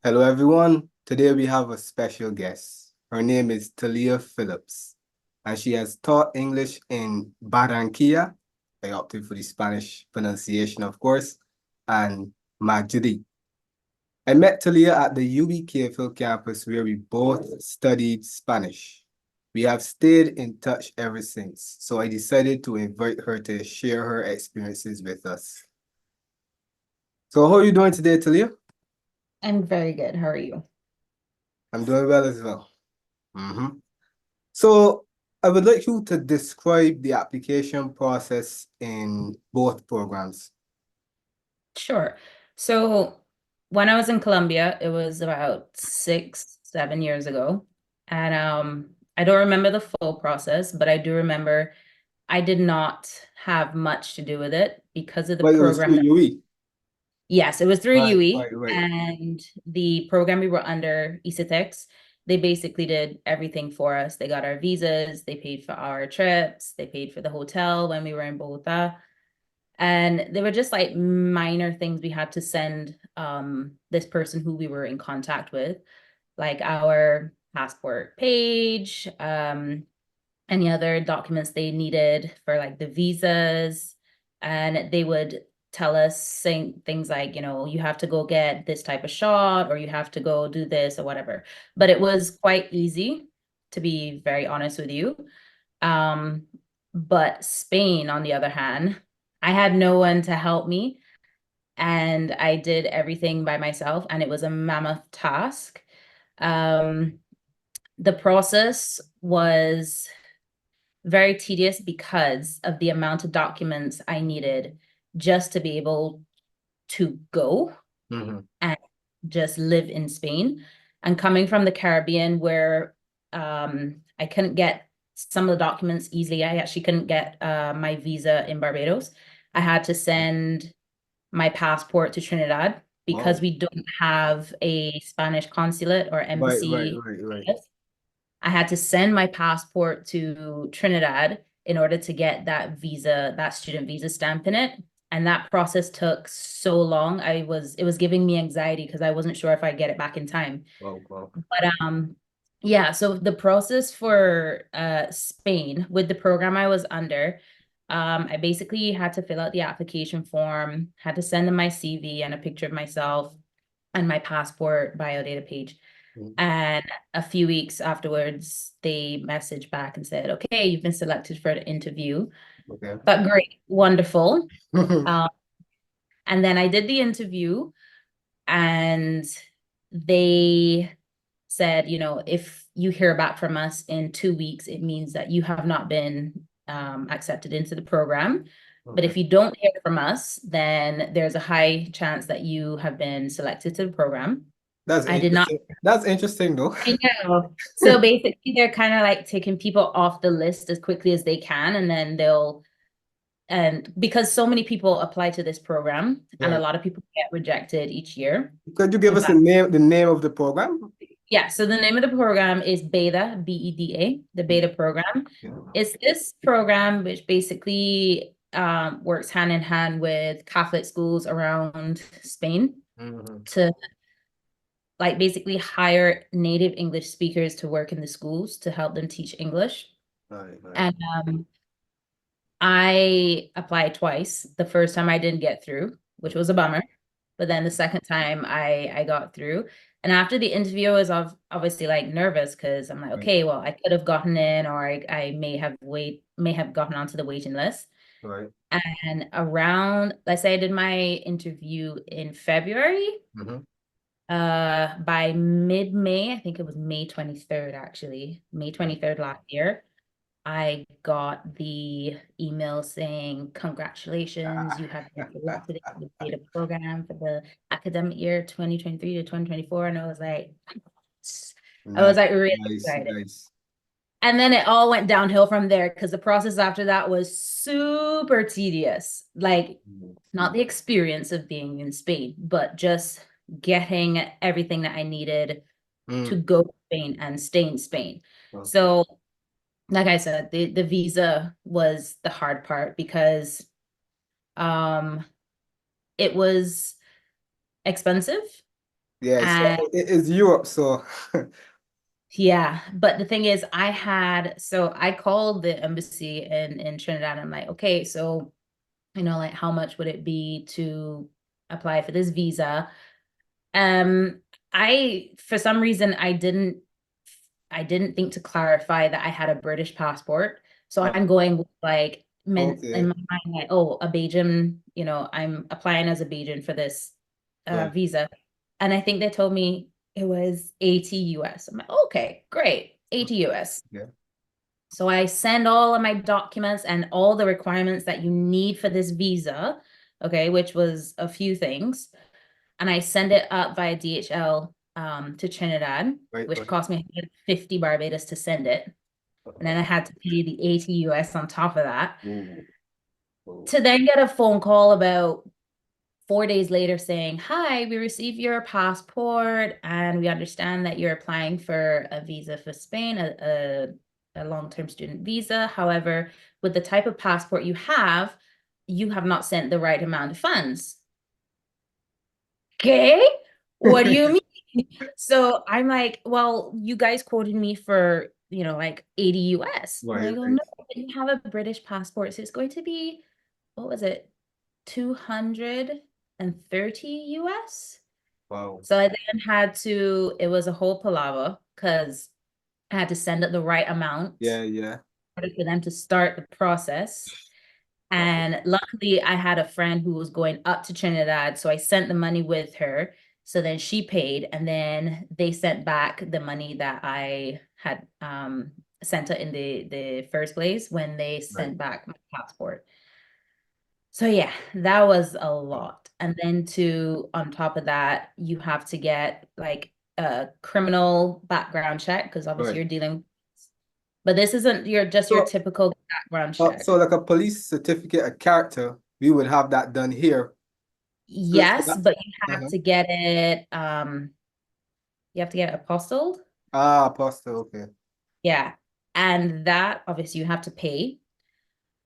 Hello, everyone. Today we have a special guest. Her name is Talea Phillips, and she has taught English in Barranquilla. I opted for the Spanish pronunciation, of course, and Madrid. I met Talea at the UBKFL campus where we both studied Spanish. We have stayed in touch ever since, so I decided to invite her to share her experiences with us. So how are you doing today, Talia? I'm very good. How are you? I'm doing well as well. So I would like you to describe the application process in both programs. Sure. So when I was in Colombia, it was about 6, 7 years ago. And I don't remember the full process, but I do remember I did not have much to do with it because of the Well, it was through program. UE. Yes, it was through Right, UE right, right. and the program we were under, ECETEX. They basically did everything for us. They got our visas, they paid for our trips, they paid for the hotel when we were in Bogota. And they were just like minor things we had to send this person who we were in contact with, like our passport page, any other documents they needed for like the visas. And they would tell us saying things like, you have to go get this type of shot or you have to go do this or whatever. But it was quite easy, to be very honest with you. Um, but Spain, on the other hand, I had no one to help me, and I did everything by myself, and it was a mammoth task. Um, the process was very tedious because of the amount of documents I needed just to be able to go Mm-hmm. and just live in Spain. And coming from the Caribbean, where I couldn't get some of the documents easily, I actually couldn't get my visa in Barbados. I had to send my passport to Trinidad because Wow. we don't have a Spanish consulate or Right, right, embassy. right, right. I had to send my passport to Trinidad in order to get that visa, that student visa stamp in it. And that process took so long. It was giving me anxiety because I wasn't sure if I'd get it back in time. Wow, wow. But yeah, so the process for Spain with the program I was under, I basically had to fill out the application form, had to send them my CV and a picture of myself and my passport biodata page. Mhm. And a few weeks afterwards, they messaged back and said, okay, you've been selected for an interview. Okay. But great, wonderful. Um, and then I did the interview and they said, if you hear back from us in 2 weeks, it means that you have not been accepted into the program. But Okay. if you don't hear from us, then there's a high chance that you have been selected to the program. That's I did not. interesting. That's interesting though. I know. So basically, they're kind of like taking people off the list as quickly as they can, and then and because so many people apply to this program, and a Right. lot of people get rejected each year. Could you give In us fact, the name of the program? yeah, so the name of the program is Beta, BEDA, the Beta program. Yeah. It's this program which basically works hand in hand with Catholic schools around Spain Mm-hmm. to like basically hire native English speakers to work in the schools to help them teach English. Right, right. And I applied twice. The first time I didn't get through, which was a bummer. But then the second time I got through. And after the interview, I was obviously like nervous because I'm like, Right, okay, well, I could have gotten in or I may have gotten onto the waiting list. right. And around, let's say I did my interview in February, Mm-hmm. by mid-May, I think it was May 23rd, actually, May Right. 23rd last year, I got the email saying, congratulations, you have been selected in the data program for the academic year 2023 to 2024. And I was Nice, like really nice, excited. nice. And then it all went downhill from there because the process after that was super tedious. Like, not the experience of being in Spain, but just getting everything that I needed to Mm. go to Spain and stay in Spain. Okay. So, like I said, the visa was the hard part because um it was expensive. Yeah, so And it is Europe, so yeah, but the thing is, so I called the embassy in Trinidad. I'm like, okay, so like how much would it be to apply for this visa? Um, for some reason I didn't think to clarify that I had a British passport. So I'm going with like in okay, my mind, like, oh, a Bajan, I'm applying as a Bajan for this right, visa. And I think they told me it was 80 US. I'm like, okay, great, 80 US. yeah, So I send all of my documents and all the requirements that you need for this visa, okay, which was a few things. And I send it up via DHL to Trinidad, right, which right. cost me 50 Barbados to send it. And Uh, then I had to pay the 80 US on top of that ooh, ooh. to then get a phone call about 4 days later saying, hi, we received your passport and we understand that you're applying for a visa for Spain, a long-term student visa. However, with the type of passport you have not sent the right amount of funds. Okay, what do you mean? So I'm like, well, you guys quoted me for, like 80 US. And Right, they go, right. no, but you have a British passport. So it's going to be, what was it? 230 US. Wow. So I then it was a whole palaver because I had to send it the right amount Yeah, yeah. in order for them to start the process. Wow. And luckily, I had a friend who was going up to Trinidad. So I sent the money with her. So then she paid, and then they sent back the money that I had sent her in the first place when they Right. sent back my passport. So yeah, that was a Wow. lot. And then on top of that, you have to get like a criminal background check because obviously Right. you're dealing, but this isn't your So, typical background so check. like a police certificate of character, we would have that done here. So Yes, that, but you have uh-huh. to get it, you have to get it apostilled. Ah, apostle, okay. Yeah. And that obviously you have to pay.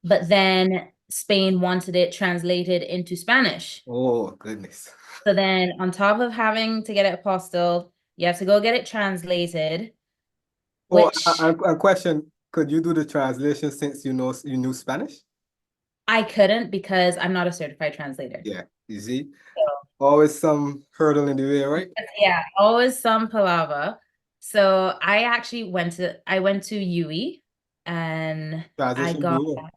But then Spain wanted it translated into Spanish. Oh, goodness. So then on top of having to get it apostilled, you have to go get it translated, Oh, which a question, could you do the translation since you knew Spanish? I couldn't because I'm not a certified translator. Yeah, you see? So Always some hurdle in the way, right? yeah, always some palaver. So I went to UE and I Transition got, bureau.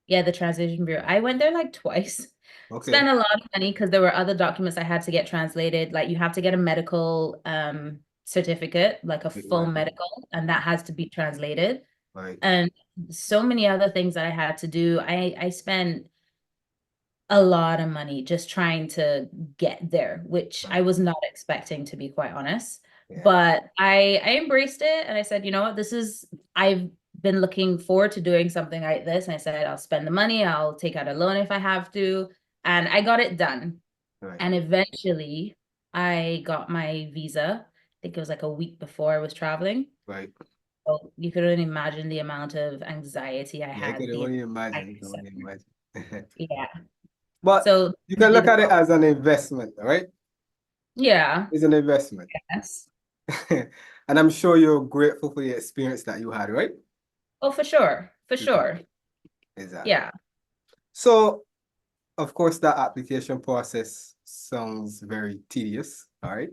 yeah, the translation bureau. I went there like twice. Okay. Spent a lot of money because there were other documents I had to get translated. Like you have to get a medical certificate, like a full Right, medical, and that has to be translated. right, And so many other things that I had to do. I spent a lot of money just trying to get there, which I right. was not expecting, to be quite honest. Yeah, But I embraced it and I said, you know what, I've been looking forward to doing something like this. And I said, I'll spend the money, I'll take out a loan if I have to. And I got it done. right, And eventually I got my visa. I think it was like a week before I was traveling. right. So you could only imagine the amount of anxiety I Yeah, I had can the only entire imagine. I can only summer. imagine. Yeah. But So you I can did look the at it process. as an investment, all right? Yeah. It's an investment. Yes. And I'm sure you're grateful for the experience that you had, right? Oh, for sure. For sure. Exactly. Exactly. Yeah. So, of course, that application process sounds very tedious, all right?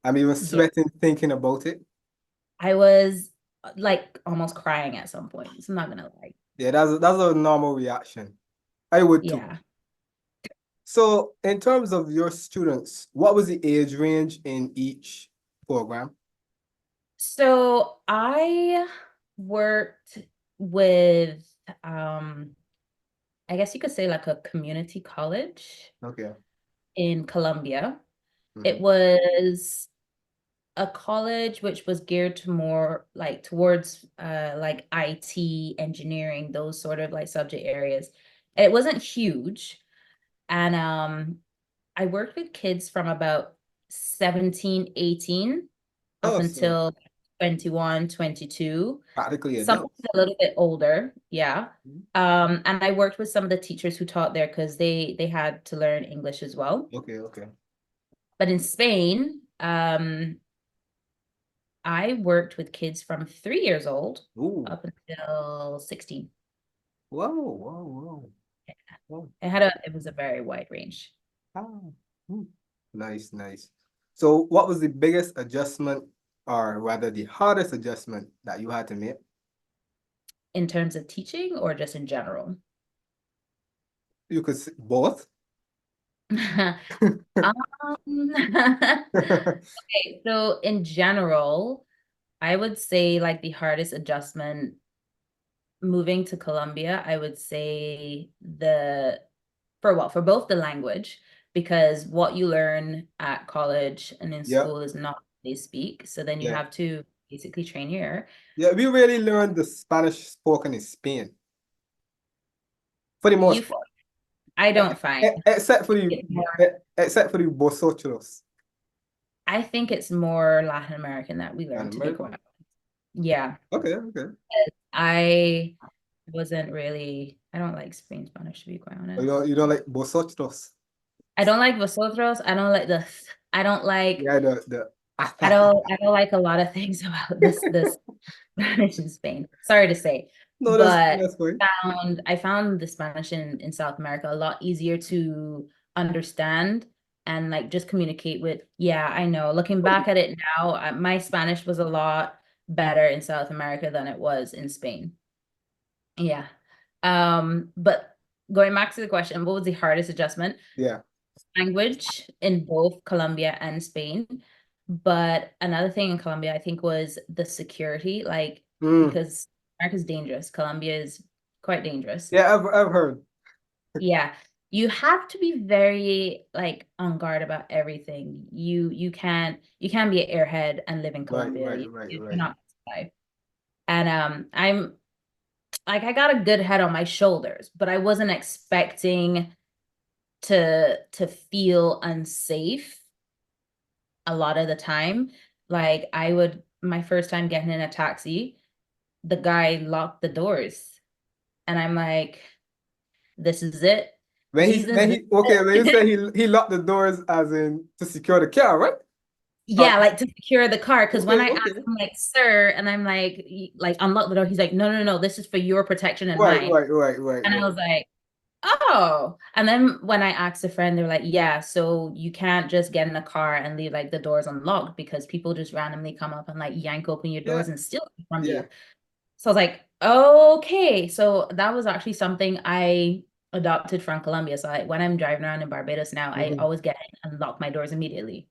I'm even Yeah. sweating thinking about it. I was like almost crying at some points. I'm not gonna lie. Yeah, that's a normal reaction. I would too. Yeah. So, in terms of your students, what was the age range in each program? So I worked with I guess you could say like a community college Okay. in Colombia. It Mhm. was a college which was geared to more like towards like IT, engineering, those sort of like subject areas. It wasn't huge. And I worked with kids from about 17, 18 up Oh, so until 21, 22. practically Some adults. a little bit older, yeah. Mhm. And I worked with some of the teachers who taught there because they had to learn English as well. Okay, okay. But in Spain, I worked with kids from 3 years old Ooh. up until 16. Whoa, whoa, whoa. Whoa. It was a very wide range. Ah. Hmm. Nice, nice. So what was the biggest adjustment, or rather the hardest adjustment that you had to make? In terms of teaching or just in general? You could say both. Um, okay, so in general, I would say like the hardest adjustment moving to Colombia, I would say for both the language, because what you learn at college and in Yeah, school is not what they speak. So then you yeah. have to basically train here. Yeah, we really learned the Spanish spoken in Spain for the You, most part. I don't find Except for it's more, except for the vosotros I think it's more Latin American that we and learn, to be American. quite. Yeah. Okay, okay. I wasn't really, I don't like Spain Spanish, to be quite Oh, honest. you don't like vosotros. I don't like vosotros. I don't like I don't like, Yeah, the I don't like a lot of things about this Spanish in Spain. Sorry to say, No, but that's fine. I found the Spanish in South America a lot easier to understand and like just communicate with. Yeah, I know. Looking back at it now, my Spanish was a lot better in South America than it was in Spain. Yeah. But going back to the question, what was the hardest adjustment? Yeah. Language in both Colombia and Spain. But another thing in Colombia, I think, was the security, like Mm. because America's dangerous. Colombia is quite dangerous. Yeah, I've heard. Yeah. You have to be very like on guard about everything. You can't be an airhead and live in Right, Colombia. right, right, You right. cannot survive. And I'm like I got a good head on my shoulders, but I wasn't expecting to feel unsafe a lot of the time. Like my first time getting in a taxi, the guy locked the doors, and I'm like, this is it. This is When you it. say he locked the doors as in to secure the car, right? Or, Yeah, like to secure the car. Because when okay, I asked okay. him, like, sir, and I'm like, unlock the door, he's like, no, no, no, this is for your protection and Right, mine. right, right, right, And I right. was like, oh. And then when I asked a friend, they're like, yeah, so you can't just get in a car and leave like the doors unlocked because people just randomly come up and like yank open your Yeah, doors and steal it from yeah. you. So I was like, okay. So that was actually something I adopted from Colombia. So when I'm driving around in Barbados now, I Mhm. always get in and lock my doors immediately.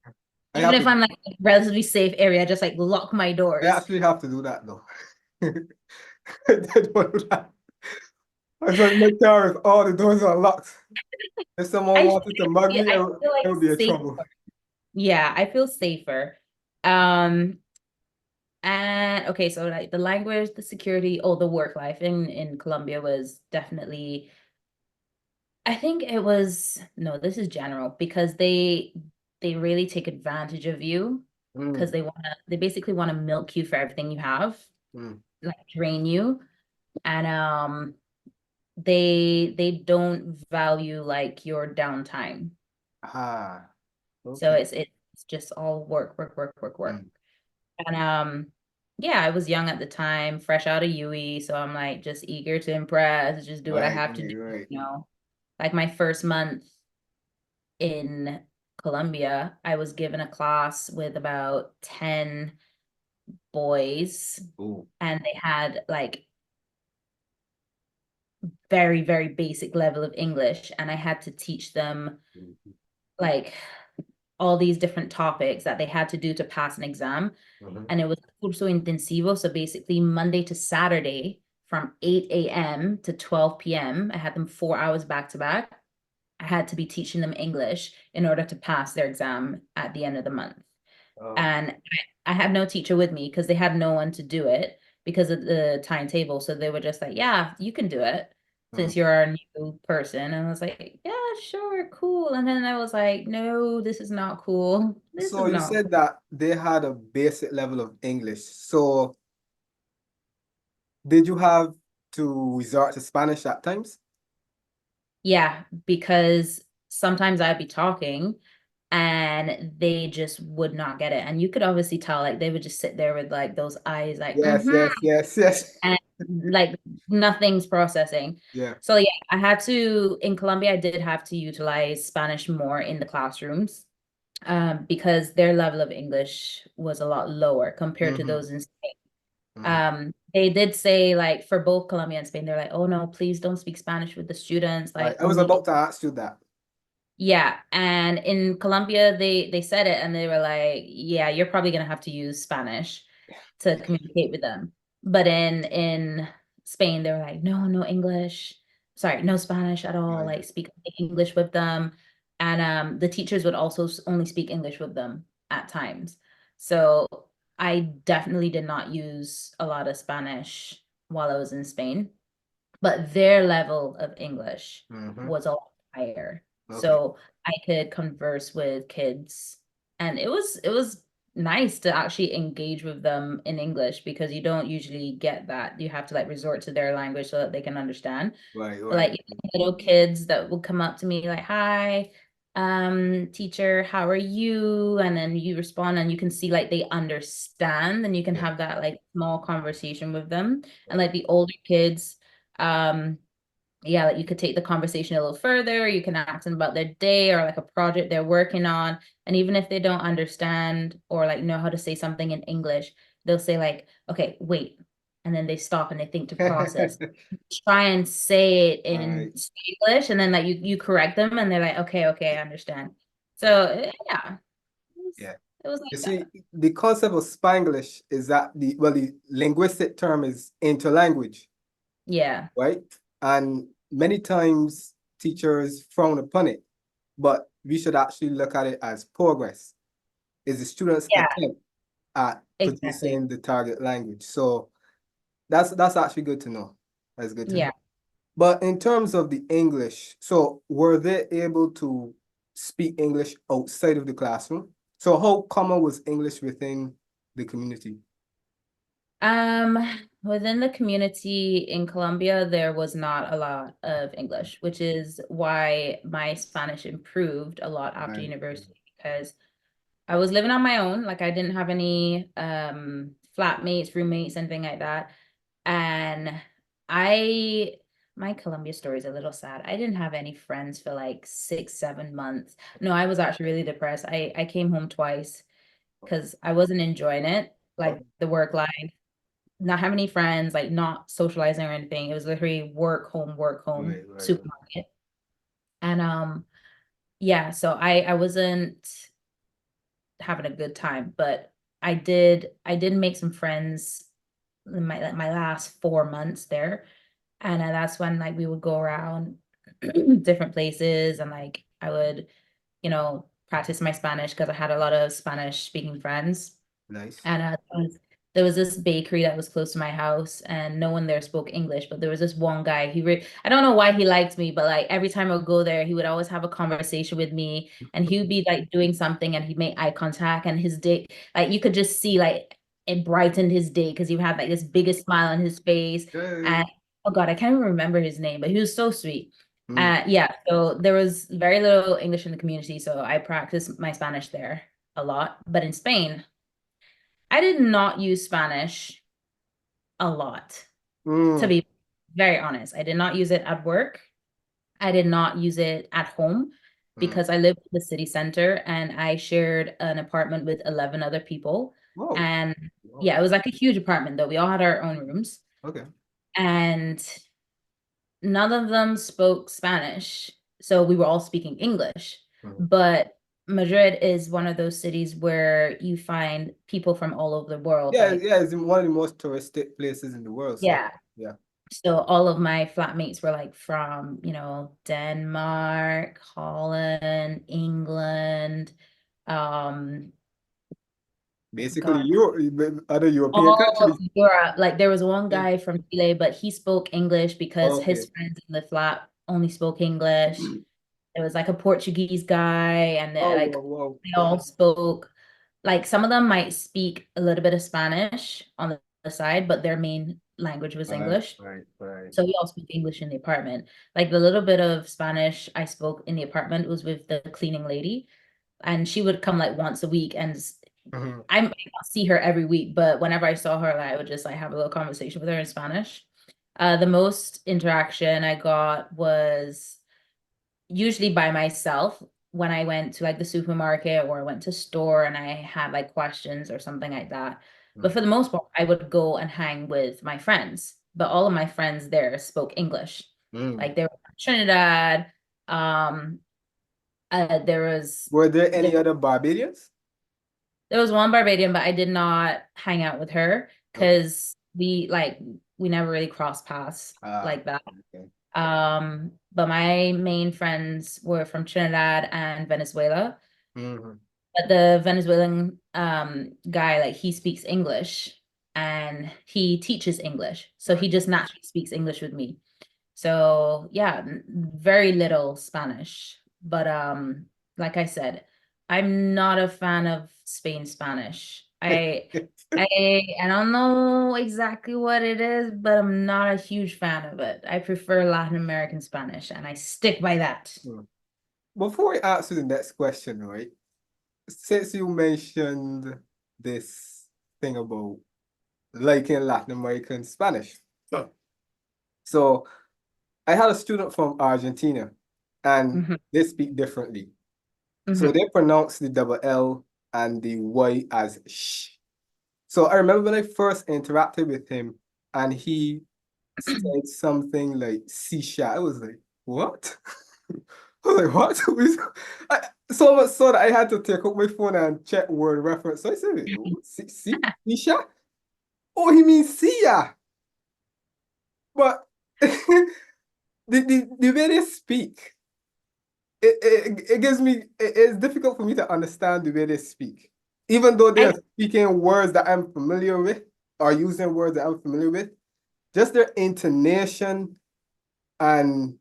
I Even have if to I'm like in a relatively safe area, just like lock my I doors. actually have to do that though. I did want to do that. I said my car is all the doors are locked. If someone wanted to mug me, I feel it like would be a safer. trouble. Yeah, I feel safer. Um, And okay, so like the language, the security, the work life in Colombia was definitely, I think it was, no, this is general because they really take advantage of you because Mm, they basically want to milk you for everything you have, mm. like drain you. And they don't value like your downtime. Ah, So okay. it's just all work, work, work, work, work. Mm. And yeah, I was young at the time, fresh out of UE, so I'm like just eager to impress, just do what I Right, have to right, do, right. you know. Like my first month in Colombia, I was given a class with about 10 boys, Oh. and they had like very, very basic level of English, and I had to teach them Mhm, like all these different topics that they had to do to pass an exam. mhm. And it was curso intensivo. So basically Monday to Saturday from 8 a.m. to 12 p.m. I had them 4 hours back to back. I had to be teaching them English in order to pass their exam at the end of the month. Oh. And I had no teacher with me because they had no one to do it because of the timetable. So they were just like, yeah, you can do it Mm. since you're our new person. And I was like, yeah, sure, cool. And then I was like, no, this is not cool. This So is you not said cool. that they had a basic level of English. So did you have to resort to Spanish at times? Yeah, because sometimes I'd be talking and they just would not get it. And you could obviously tell, like, they would just sit there with like those eyes, like, Yes, mm-hmm, yes, yes, yes. and like nothing's processing. Yeah. So yeah, I had to in Colombia, I did have to utilize Spanish more in the classrooms, because their level of English was a lot lower compared to Mm-hmm. those in Spain. Mm-hmm. They did say, like, for both Colombia and Spain, they're like, oh no, please don't speak Spanish with the students, Right. like I was only. about to ask you that. Yeah, and in Colombia, they said it, and they were like, "Yeah, you're probably gonna have to use Spanish to communicate with them." But in Spain, they were like, "No, no English. Sorry, no Spanish at all. Right. Like, speak English with them." And the teachers would also only speak English with them at times. So I definitely did not use a lot of Spanish while I was in Spain, but their level of English Mm-hmm. was a lot higher. Okay. So I could converse with kids, and it was nice to actually engage with them in English, because you don't usually get that. You have to like resort to their language so that they can understand. Right, But right. like little kids that would come up to me like, "Hi, teacher, how are you?" And then you respond, and you can see like they understand, and you can Yeah. have that like small conversation with them. And Right. like the older kids, um, yeah, like you could take the conversation a little further. You can ask them about their day or like a project they're working on. And even if they don't understand or like know how to say something in English, they'll say like, "Okay, wait." And then they stop and they think to process. Try and say it Right. in English, and then like you correct them, and they're like, "Okay, okay, I understand." Right. So yeah, Yeah. it was You like see, that. the concept of Spanglish is that the linguistic term is interlanguage, Yeah, right? And many times teachers frown upon it, but we should actually look at it as progress. Is the student's yeah, attempt at exactly. producing the target language. So that's actually good to know. That's good to know. Yeah. But in terms of the English, so were they able to speak English outside of the classroom? So how common was English within the community? Um, Within the community in Colombia, there was not a lot of English, which is why my Spanish improved a lot after Right. university, because I was living on my own. Like, I didn't have any flatmates, roommates, anything like that. And I my Colombia story is a little sad. I didn't have any friends for like 6, 7 months. No, I was actually really depressed. I came home twice because I wasn't enjoying it, Oh, like the work life, not having any friends, like not socializing or anything. It was literally work, home, right, right, right. supermarket. And yeah, so I wasn't having a good time, but I did make some friends in my last 4 months there. And that's when like we would go around different places, and like I would, practice my Spanish because I had a lot of Spanish speaking friends. Nice. And there was this bakery that was close to my house, and no one there spoke English. But there was this one guy. I don't know why he liked me, but like every time I would go there, he would always have a conversation with me, and he would be like doing something, and he'd make eye contact, and his day, like you could just see like it brightened his day because he had like this biggest smile on his face. Hey. And oh God, I can't even remember his name, but he was so sweet. Mm, Yeah, so there was very little English in the community, so I practiced my Spanish there a lot. But in Spain, I did not use Spanish a lot, to mm, be very honest. I did not use it at work. I did not use it at home mm. because I lived in the city center and I shared an apartment with 11 other people. Whoa. And Whoa. yeah, it was like a huge apartment though. We all had our own rooms, Okay. and none of them spoke Spanish. So we were all speaking English. Mm. But Madrid is one of those cities where you find people from all over the world. Yeah, Like, yeah, it's in one of the most touristic places in the world. So yeah. yeah. So all of my flatmates were like from, Denmark, Holland, England, um, Basically God, Europe, other European all of countries. Europe. Like there was one Yeah. guy from Chile, but he spoke English because his Okay. friends in the flat only spoke English. There was like a Portuguese guy, and Oh, like wow, wow. they all spoke. Like some of them might speak a little bit of Spanish on the side, but their main language was Right, English. right, right. So we all speak English in the apartment. Like the little bit of Spanish I spoke in the apartment was with the cleaning lady. and she would come like once a week, and Mhm. I might not see her every week, but whenever I saw her, like, I would just like have a little conversation with her in Spanish. The most interaction I got was usually by myself when I went to like the supermarket or went to store and I had like questions or something like that. But for the most part, I would go and hang with my friends. But all of my friends there spoke English. Mm. Like they were from Trinidad. Um, there was Were there there, any other Barbadians? there was one Barbadian, but I did not hang out with her Okay. because we never really crossed paths Ah, like that. okay. But my main friends were from Trinidad and Venezuela. Mhm. But the Venezuelan guy, like he speaks English and he teaches English. So Right. he just naturally speaks English with me. So yeah, very little Spanish. But like I said, I'm not a fan of Spain Spanish. I don't know exactly what it is, but I'm not a huge fan of it. I prefer Latin American Spanish, and I stick by that. Hmm. Before we answer the next question, right? Since you mentioned this thing about liking Latin American Spanish. Huh. So I had a student from Argentina and Hmm. they speak differently. So Hmm. they pronounce the double L and the Y as sh. So I remember when I first interacted with him and he said something like Sisha. I was like, what? I was like, what? I, so much so that I had to take out my phone and check word reference. So I said, Sisha? Oh, he means Sia. But the way they speak, it gives me, it's difficult for me to understand the way they speak. Even though I they're speaking words that I'm familiar with or using words that I'm familiar with, just their intonation and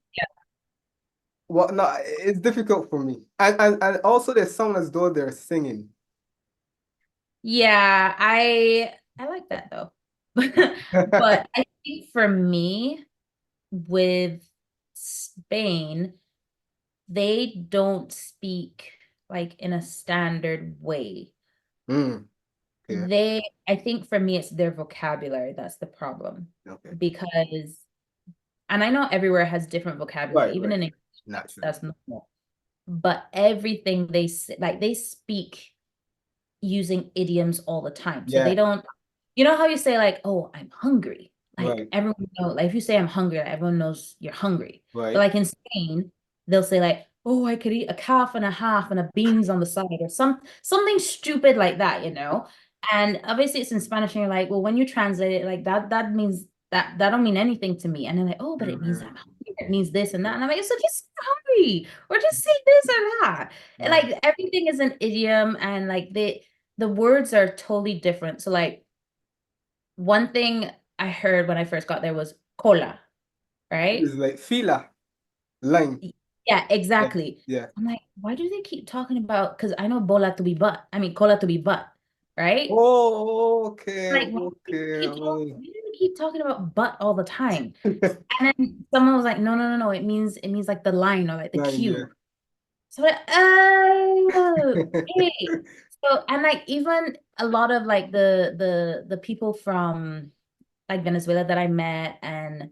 whatnot, it's difficult for me. And also they sound as though they're singing. Yeah, I like that though. But I think for me with Spain, they don't speak like in a standard way. Mm, okay, I think for me, it's their vocabulary that's the problem. okay. Because, and I know everywhere has different vocabulary, Right, even right. in English, Naturally. that's normal. But everything they say, like they speak using idioms all the time. So they Yeah, don't, you know how you say like, "Oh, I'm hungry." Like right, everyone knows, like if you say I'm hungry, like, everyone knows you're hungry. But right. like in Spain, they'll say like, "Oh, I could eat a calf and a half and a beans on the side," or something stupid like that, you know? And obviously it's in Spanish, and you're like, well, when you translate it like that means that don't mean anything to me. And they're like, "Oh, but it means I'm Mhm. hungry. It means this and that." And I'm like, so just say hungry or just say this or that. Right. Like everything is an idiom, and like the words are totally different. So like one thing I heard when I first got there was cola, right? It's like fila, line. Yeah, Yeah, exactly. yeah. I'm like, why do they keep talking about, because I know bola to be butt. I mean cola to be butt, right? Oh, okay, Like okay. Oh. why do they keep talking about butt all the time? And then someone was like, no, no, no, no. It means like the line or like the Line, yeah. cue. So like, oh, okay. So and like even a lot of like the people from like Venezuela that I met and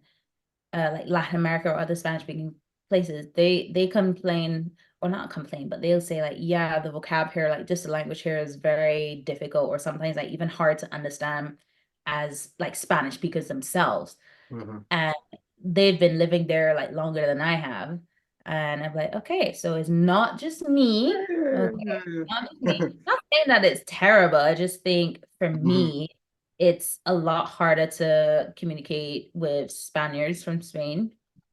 like Latin America or other Spanish speaking places, they complain or not complain, but they'll say like, yeah, the vocab here, like just the language here is very difficult or sometimes like even hard to understand as like Spanish speakers themselves. Mhm. And they've been living there like longer than I have. And I'm like, okay, so it's not just me. Okay, not just me. Not saying that it's terrible. I just think for Mhm. me, it's a lot harder to communicate with Spaniards from Spain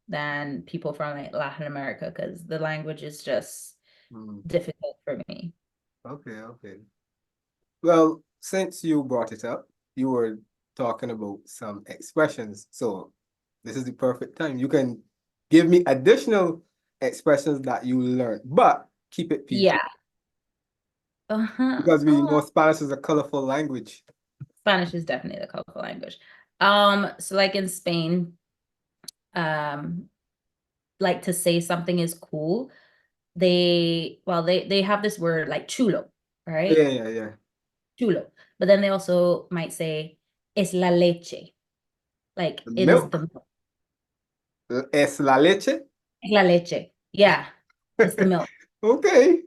than people from like Latin America because the language is just Mhm. difficult for me. Okay, okay. Well, since you brought it up, you were talking about some expressions. So this is the perfect time. You can give me additional expressions that you learned, but keep it PG Yeah. Uh-huh. because we Oh, know Spanish is a colorful language. Spanish is definitely the colorful language. So like in Spain, um, like to say something is cool. they have this word like chulo, Yeah, right? yeah, yeah. Chulo. But then they also might say es la leche, like The it is the milk. milk. Es la leche. Es la leche. Yeah, it's the milk. Okay.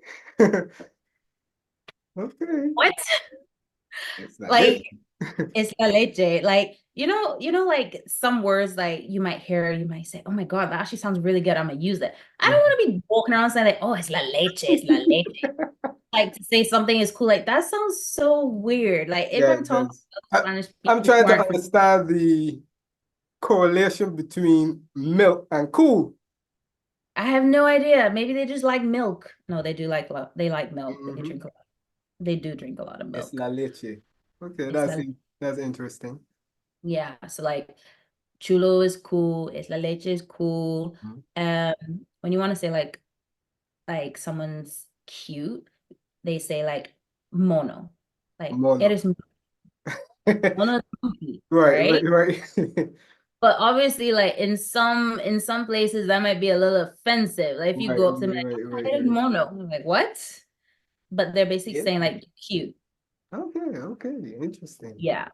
Okay. What? Es la Like leche. it's la leche. Like, like some words like you might hear, you might say, oh my God, that actually sounds really good. I'm gonna use it. I don't want to be walking around saying like, oh, it's la leche, it's la leche. Like to say something is cool. Like that sounds so weird. Like if Yeah, I'm it talking does. to Spanish I'm people trying who to aren't, understand the correlation between milk and cool. I have no idea. Maybe they just like milk. No, they do like they like milk. They Hmm. drink a lot. They do drink a lot of Es milk. la leche. Okay, It's la that's interesting. Yeah. So like chulo is cool. Es la leche is cool. Mhm. When you want to say like someone's cute, they say like mono. Like Mono. eres mono is monkey, Right, right, right? right. But obviously, like in some places that might be a little offensive. Like if you Right, go up to me right, like, right, oh, right, eres right. mono. I'm like, what? But they're basically Yeah. saying like cute. Okay, okay, interesting. Yeah.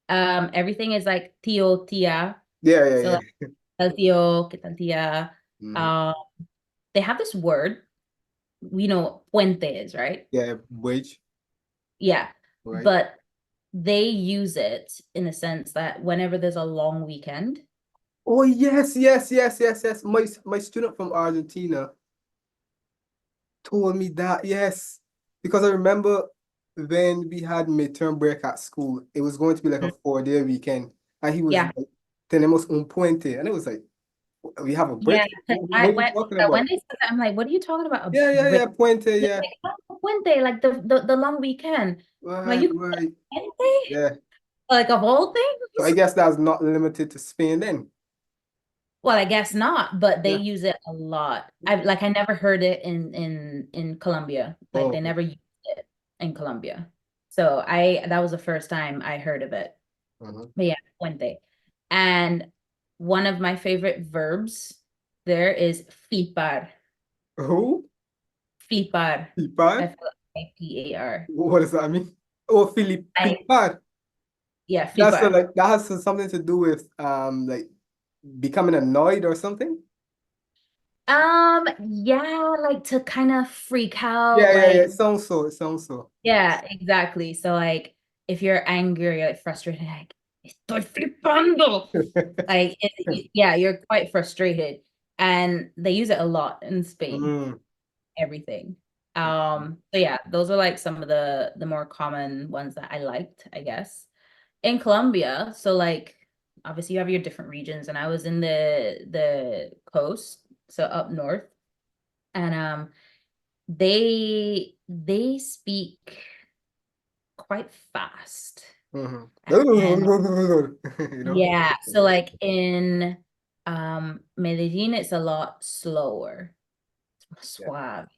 Everything is like tío, tía. Yeah, So yeah, like, "¿Qué tal tío? ¿Qué tal tía?" yeah. Um, they have this word, we know what puente is, right? Yeah, wage, Yeah. right? But they use it in the sense that whenever there's a long weekend, Oh yes, yes, yes, yes, yes. My student from Argentina told me that, yes. Because I remember when we had midterm break at school, it was going to be like a 4-day weekend. And he was yeah. like, tenemos un puente. And it was like, we have a break? Yeah, because What are you talking when about? they said that, I'm like, what are you talking about? A Yeah, yeah, break? yeah, puente, They're yeah. like, "Oh, Puente, like the long weekend." I'm like, Right, you call right. it Puente? Yeah. Like of all So I things? guess that's not limited to Spain then. Well, I guess not, but they Yeah. use it a lot. Okay. I never heard it in Colombia. Like Oh, they okay. never used it in Colombia. So I that was the first time I heard of it. Uh-huh. But yeah, Puente. And one of my favorite verbs there is flipar. Who? Flipar. Filipad? Fipar. What does that mean? Oh, Like, Filipad. yeah, That's flipar. like that has something to do with like becoming annoyed or something. Yeah, like to kind of freak out, Yeah, yeah, yeah. like, It sounds so. It sounds so. yeah, exactly. So like if you're angry, you're like frustrated, like, estoy flipando. Like, yeah, you're quite frustrated. And they use it a lot in Spain, Mm. everything. So yeah, those are like some of the more common ones that I liked, I guess. In Colombia, so like obviously you have your different regions, and I was in the coast, so up north, and they speak quite fast. Mhm. And You know? yeah, so like in Medellin, it's a lot slower, Yeah. suave,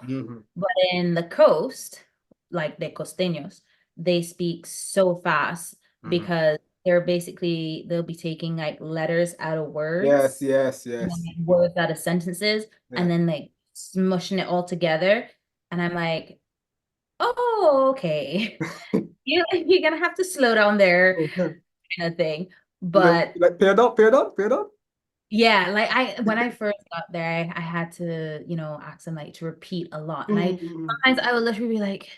Hmm. But in the coast, like the costeños, they speak so fast Hmm. because they'll be taking like letters out of Yes, words, yes, and then yes. like, words out of sentences, Yeah. and then like smushing it all together. And I'm like, oh, okay. You're gonna have to slow down there, kind of thing. But Perdón, perdón, perdón. yeah, like when I first got there, I had to, ask them like to repeat a lot. And I Mm, sometimes I would literally be like,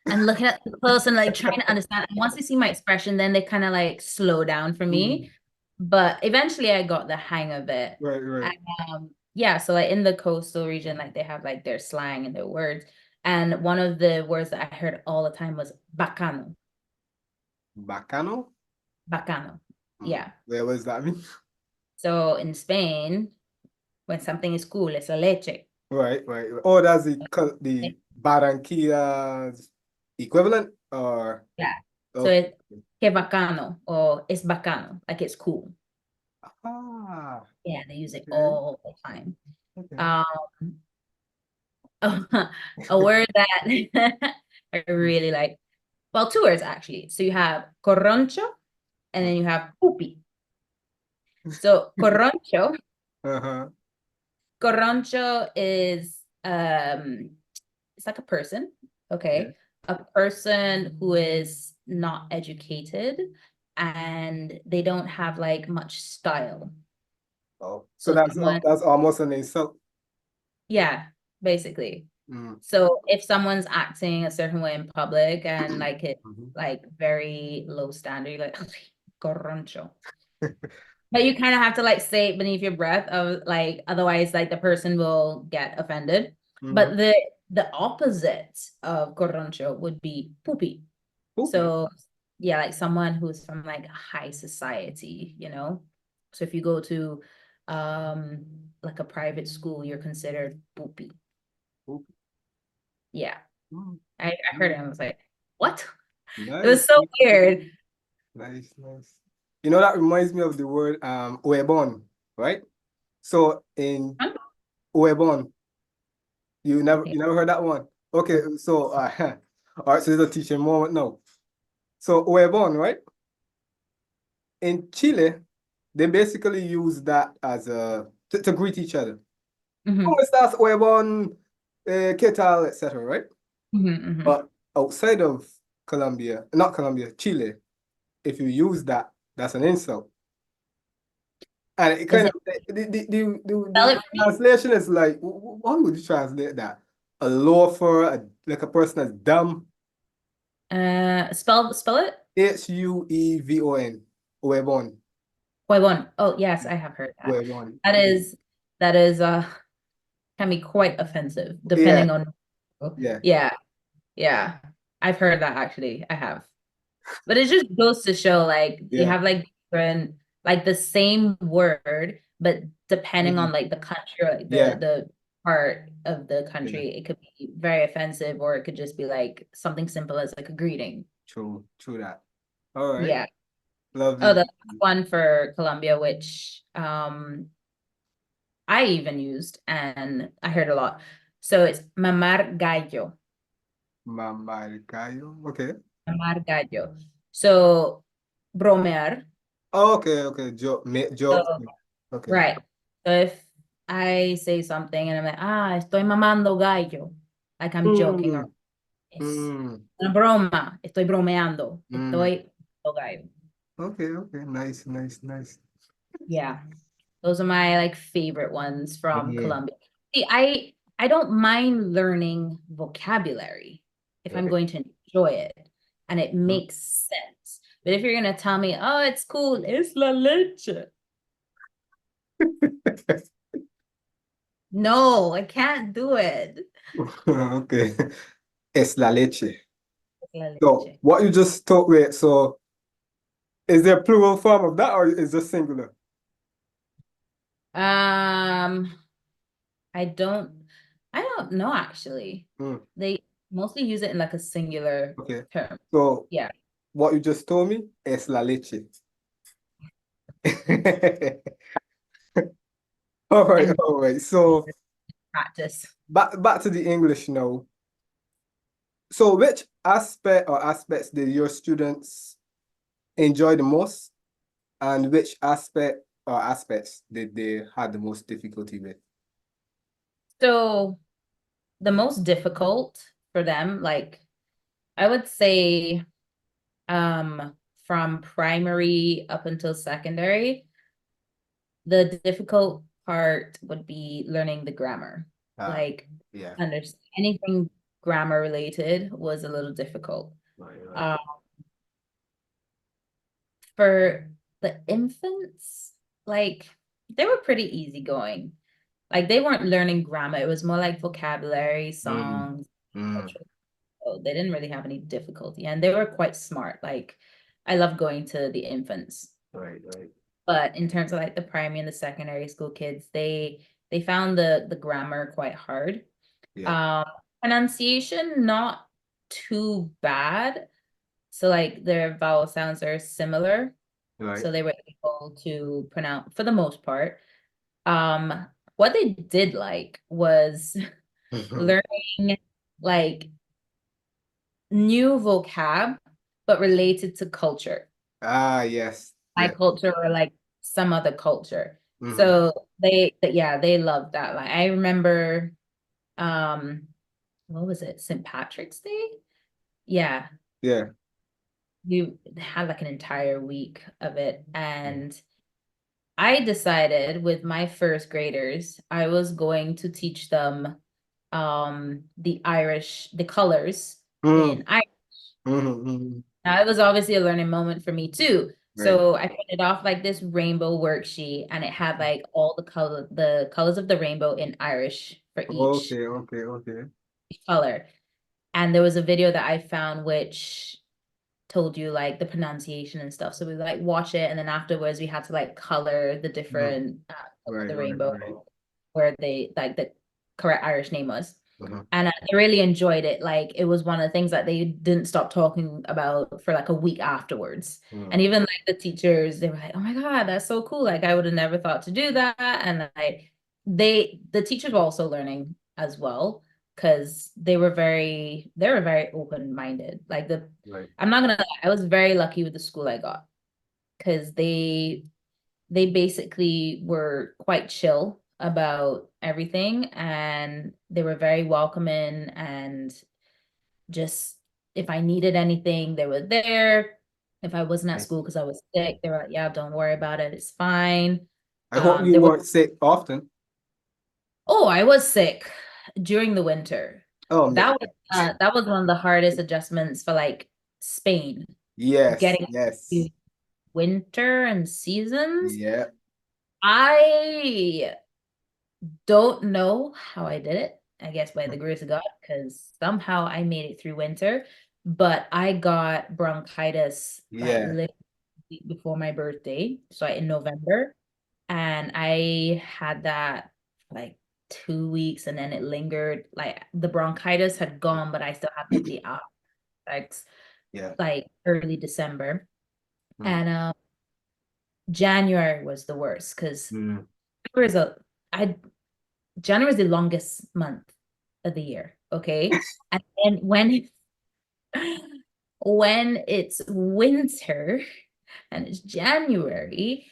and looking at the person, like trying to understand. And once they see my expression, then they kind of like slow down for mm. me. But eventually I got the hang of it. Right, And right. yeah, so like in the coastal region, like they have like their slang and their words. And one of the words that I heard all the time was bacano. Bacano? Bacano. Yeah. What does that mean? So in Spain, when something is cool, it's a leche. Right, right, right. Oh, that's the Barranquilla's equivalent, or Yeah. So okay. it's que bacano or it's bacano, like it's cool. Ah, Yeah, they use it okay, all the time. okay. Um, a word that I really like. Well, two words actually. So you have corroncho and then you have pupi. So corroncho is it's like a person, Yeah. okay? A person who is not educated and they don't have like much style. Oh, so So someone, that's almost an insult. yeah, basically. Mm. So if someone's acting a certain way in public and like it Mhm. like very low standard, you're like, corroncho. But you kind of have to like say it beneath your breath of like otherwise like the person will get offended. Mhm. But the opposite of corroncho would be poopy. Poopy. So yeah, like someone who's from like high society, you know. So if you go to um like a private school, you're considered poopy. Poopy. Yeah. Mm. I heard it and I Mm. was like, what? It Nice. was so weird. Nice, nice. You know, that reminds me of the word Uebon, right? So in Huh? Uebon, Okay. you never heard that one. Okay, so all right, so it's a teaching moment now. So Uebon, right? In Chile, they basically use that as a to greet each other. ¿Cómo Hmm. estás, Uebon? ¿Qué tal, etc., right? Hmm. Hmm. But outside of Colombia, not Colombia, Chile, if you use that, that's an insult. And it Is kind of it spell the it for me? translation is like, how would you translate that? A loafer, like a person that's dumb. Spell it. Huevon. Huevon. Huevon. Oh yes, I have heard that. Huevon. That is that is can be quite offensive Yeah, depending on. yeah. Yeah, yeah. I've heard that actually. I have. But it just goes to show like you Yeah. have like different like the same word, but depending on Mhm. like the country or like Yeah, the part of the yeah. country, it could be very offensive or it could just be like something simple as like a greeting. True, true that. All right. Yeah. Oh, Lovely. the last one for Colombia, which I even used and I heard a lot. So it's mamar gallo. Mamarcayo. Okay. Mamar gallo. So bromear. Oh, okay, okay. Joke, make jokes. So Okay. right. So if I say something and I'm like, estoy mamando gallo, like I'm joking or Mm, es mm, una broma, estoy bromeando, mm. estoy mamando gallo. Okay, okay. Nice, nice, nice. Yeah. Those are my like favorite ones from Yeah. Colombia. See, I don't mind learning vocabulary if I'm Right. going to enjoy it and it Mm. makes sense. But if you're gonna tell me, oh, it's cool, es la leche. No, I can't do it. Okay. Es la leche. Es la So leche. what you just talked with, so is there a plural form of that or is it singular? Um, I don't I don't know actually. Mm, They mostly use it in like a singular okay. term. So Yeah. what you just told me, es la leche. All right, I'm all right. So practice. back to the English now. So which aspect or aspects did your students enjoy the most, and which aspect or aspects did they had the most difficulty with? So the most difficult for them, like I would say from primary up until secondary, the difficult part would be learning the grammar. Ah, Like yeah. understand anything grammar related was a little difficult. Right, right. Um, for the infants, like they were pretty easygoing. Like they weren't learning grammar. It was more like vocabulary, Mm, songs, mm, cultural. So they didn't really have any difficulty. And they were quite smart. Like I love going to the infants. right, right. But in terms of like the primary and the secondary school kids, they found the grammar quite hard. Yeah. Um, pronunciation not too bad. So like their vowel sounds are similar. Right. So they were able to pronounce for the most part. What they did like was learning like new vocab, but related to culture, Ah, yes. my Yeah. culture or like some other culture. Hmm. So yeah, they loved that. Like I remember what was it? St. Patrick's Day? Yeah, Yeah. we had like an entire week of it. And I decided with my first graders, I was going to teach them the colors Mm, in Irish. mm. Now, it was obviously a learning moment for me too. Right. So I printed off like this rainbow worksheet and it had like all the colors of the rainbow in Irish for each Okay, okay, okay. color. And there was a video that I found which told you like the pronunciation and stuff. So we like watch it and then afterwards we had to like color the Mhm. different of Right, the right, rainbow right. where they like the correct Irish name was. Uh-huh. And I really enjoyed it. Like it was one of the things that they didn't stop talking about for like a week afterwards. And Mm. even like the teachers, they were like, "Oh my God, that's so cool. Like I would have never thought to do that." And like the teachers were also learning as well because they were very open-minded. Like Right. I'm not gonna lie, I was very lucky with the school I got because they basically were quite chill about everything and they were very welcoming and just if I needed anything, they were there. If I wasn't at I school see. because I was sick, they were like, "Yeah, don't worry about it. It's fine." I hope you There was weren't sick often. oh, I was sick during the winter. Oh, man. That was one of the hardest adjustments for like Spain, Yes, getting to yes. winter and seasons. Yeah. I don't know how I did it. I guess by the grace of God, because somehow I made it through winter. But I got bronchitis like Yeah. literally before my birthday, so in November, and I had that like 2 weeks, and then it lingered. Like the bronchitis had gone, but I still had like the effects Yeah. like early December, Mm. and January was the worst because Mm. there was a I January is the longest month of the year, okay? And then when it's winter and it's January,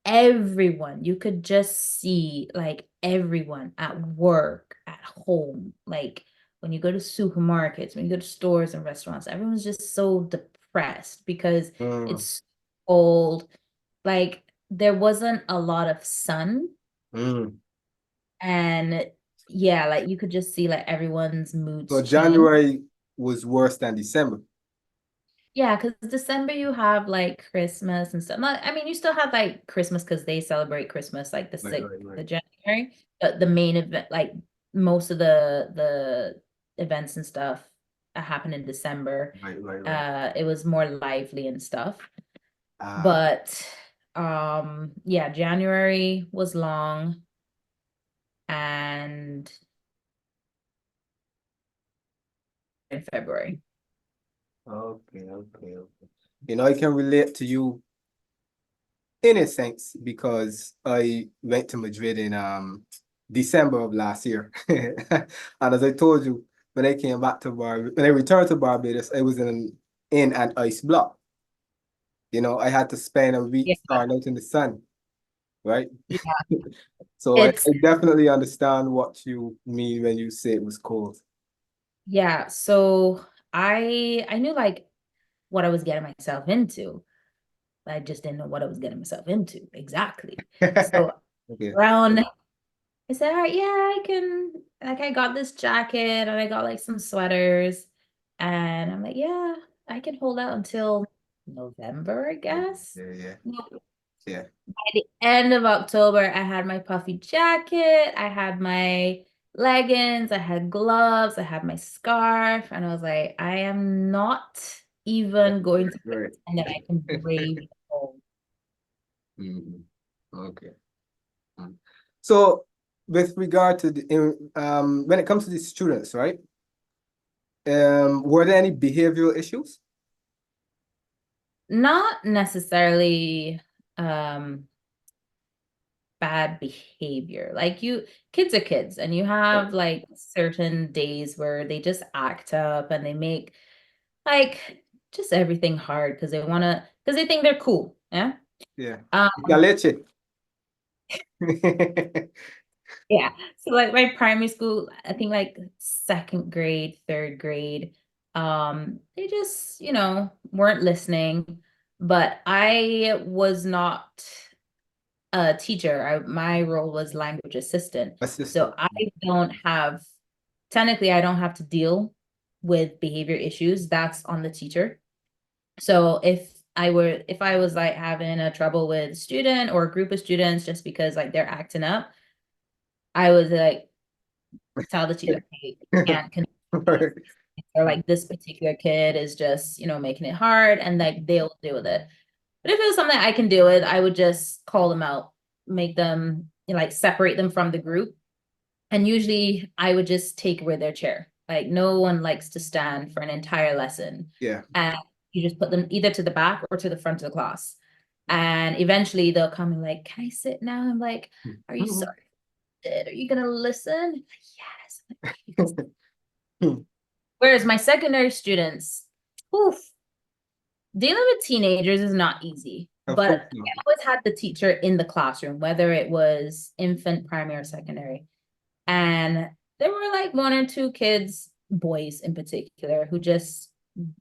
everyone, you could just see like everyone at work, at home, like when you go to supermarkets, when you go to stores and restaurants, everyone's just so depressed because Mm. it's cold. Like there wasn't a lot of sun. Mm. And yeah, like you could just see like everyone's So moods change. January was worse than December. Yeah, because December you have like Christmas and stuff. I mean, you still have like Christmas because they celebrate Christmas like the Right, 6th right, right. of January. But the main event, like most of the events and stuff happen in December. Right, right, right. It was more lively and stuff. Ah, But yeah, January was long and in February. okay, okay, okay. You know, I can relate to you in a sense because I went to Madrid in December of last year. And as I told you, when I came back to when I returned to Barbados, I was in an ice block. You know, I had to spend a week Yeah. starting out in the sun, right? Yeah. So It's I definitely understand what you mean when you say it was cold. Yeah, so I knew like what I was getting myself into. I just didn't know what I was getting myself into exactly. So Okay. around I said, all right, yeah, I can like I got this jacket and I got like some sweaters and I'm like, yeah, I can hold out until November, I Yeah, guess. yeah, No, yeah. by the end of October, I had my puffy jacket, I had my leggings, I had gloves, I had my scarf, and I was like, I am not even going to Right, pretend that I can right. brave the cold. Mhm. Okay. Mm. So with regard to when it comes to the students, right? Were there any behavioral issues? Not necessarily um bad behavior. Like kids are kids, and you Right. have like certain days where they just act up and they make like just everything hard because they think they're cool. Yeah. Yeah. Um, La leche. Yeah. So like my primary school, I think like second grade, third grade, they just, weren't listening. But I was not a teacher. My role was language assistant. So Assistant. technically I don't have to deal with behavior issues. That's on the teacher. So if I was like having a trouble with a student or a group of students just because like they're acting up, I would like tell the teacher, hey, can't connect with this, or like this particular kid is just, making it hard, and like they'll deal with it. But if it was something I can deal with, I would just call them out, make them, like separate them from the group. And usually I would just take away their chair. Like no one likes to stand for an entire lesson. Yeah. And you just put them either to the back or to the front of the class. And eventually they'll come and like, can I sit now? I'm like, are you sorry? Are you gonna listen? Like, yes. Like, whereas my secondary students, oof, dealing with teenagers is not easy. Of But course I not. always had the teacher in the classroom, whether it was infant, primary, or secondary. And there were like one or two kids, boys in particular, who just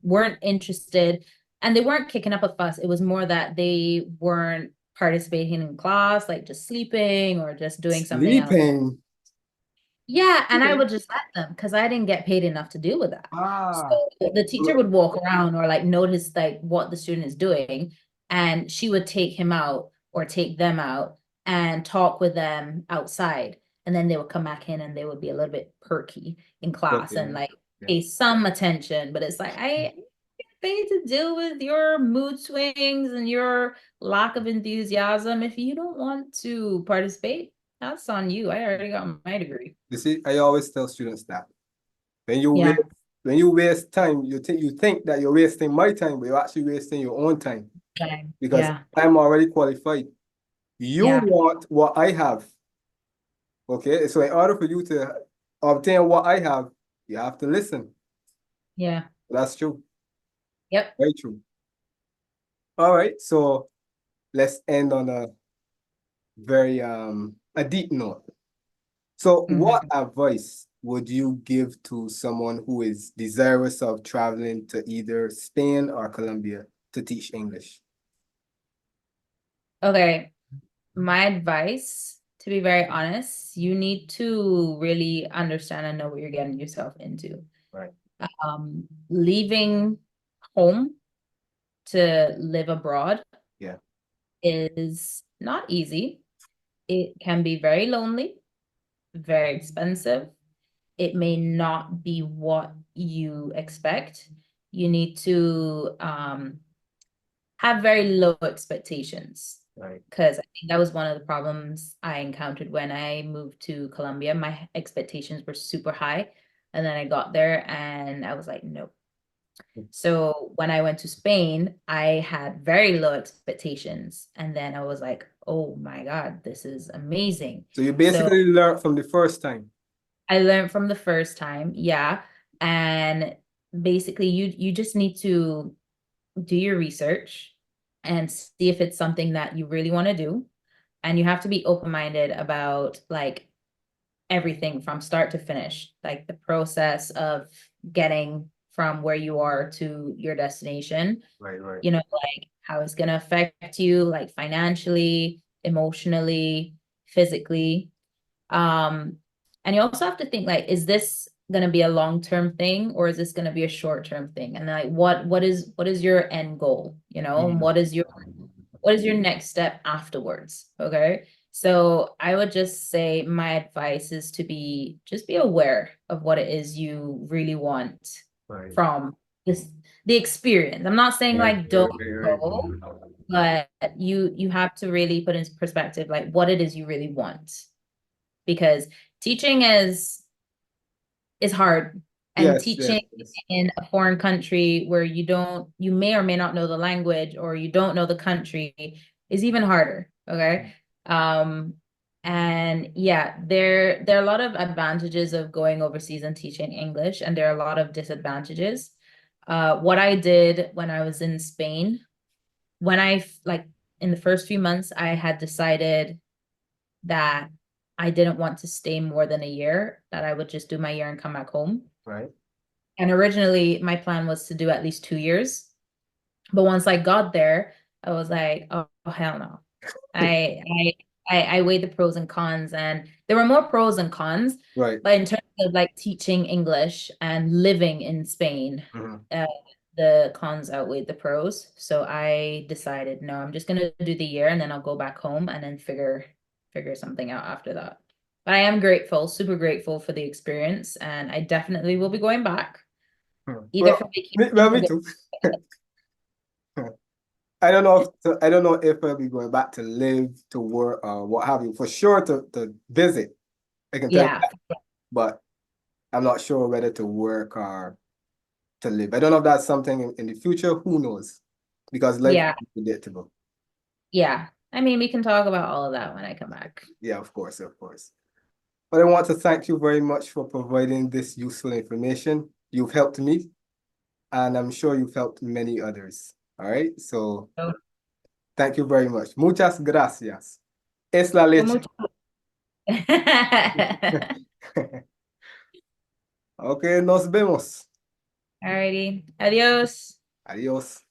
weren't interested, and they weren't kicking up a fuss. It was more that they weren't participating in class, like just sleeping or just doing something else. Sleeping. Yeah, and I would just let them because I didn't get paid enough to deal with that. So Ah, the teacher would walk around or like notice like what the student is doing, and she would take him out or take them out and talk with them outside. And then they would come back in and they would be a little bit perky in class and okay. like Yeah. pay some attention. But it's like I get paid to deal with your mood swings and your lack of enthusiasm. If you don't want to participate, that's on you. I already got my degree. You see, I always tell students that when you waste Yeah. when you waste time, you think that you're wasting my time, but you're actually wasting your own time Okay. because Yeah. I'm already qualified. You Yeah. want what I have. Okay. So in order for you to obtain what I have, you have to listen. Yeah. That's true. Yep. Very true. All right. So let's end on a very a deep note. So what Mhm. advice would you give to someone who is desirous of traveling to either Spain or Colombia to teach English? Okay. My advice, to be very honest, you need to really understand and know what you're getting yourself into. Right. Leaving home to live abroad Yeah. is not easy. It can be very lonely, very expensive. It may not be what you expect. You need to have very low expectations, Right. because I think that was one of the problems I encountered when I moved to Colombia. My expectations were super high, and then I got there and I was like, nope. So when I went to Spain, I had very low expectations, and then I was like, oh my God, this is amazing. So you So basically learned from the first time. I learned from the first time, yeah. And basically you just need to do your research and see if it's something that you really want to do. And you have to be open-minded about like everything from start to finish, like the process of getting from where you are to your destination, Right, right. like how it's going to affect you, like financially, emotionally, physically. Um, and you also have to think like, is this going to be a long-term thing or is this going to be a short-term thing? And like, what is your end goal? Mhm. What is your next step afterwards? Okay. So I would just say my advice is to just be aware of what it is you really want Right. from the experience. I'm not saying Right, like don't right, right, go, right. but you have to really put into perspective like what it is you really want, because teaching is hard, and Yes, yes, teaching yes. in a foreign country where you may or may not know the language or you don't know the country is even harder. Okay. um and yeah, there are a lot of advantages of going overseas and teaching English, and there are a lot of disadvantages. What I did when I was in Spain, when I like in the first few months I had decided that I didn't want to stay more than a year, that I would just do my year and come back home. Right. And originally my plan was to do at least 2 years. But once I got there, I was like, oh, hell no. I I weighed the pros and cons, and there were more pros and cons, Right. but in terms of like teaching English and living in Spain, Mhm. the cons outweighed the pros. So I decided, no, I'm just gonna do the year and then I'll go back home and then figure something out after that. But I am grateful, super grateful for the experience, and I definitely will be going back, either for Well, vacation me or too. I don't know I don't know if I'll be going back to live, to work, what have you. For sure to visit. I can tell you yeah, that, but I'm not sure whether to work or to live. I don't know if that's something in the future. Who knows? Because life yeah, is predictable. yeah. I mean, we can talk about all of that when I come back. Yeah, of course, of course. But I want to thank you very much for providing this useful information. You've helped me, and I'm sure you've helped many others. All right. So So, thank you very much. Muchas gracias. Es la con leche. mucho. Ok, nos vemos. Alrighty. Adios. Adiós.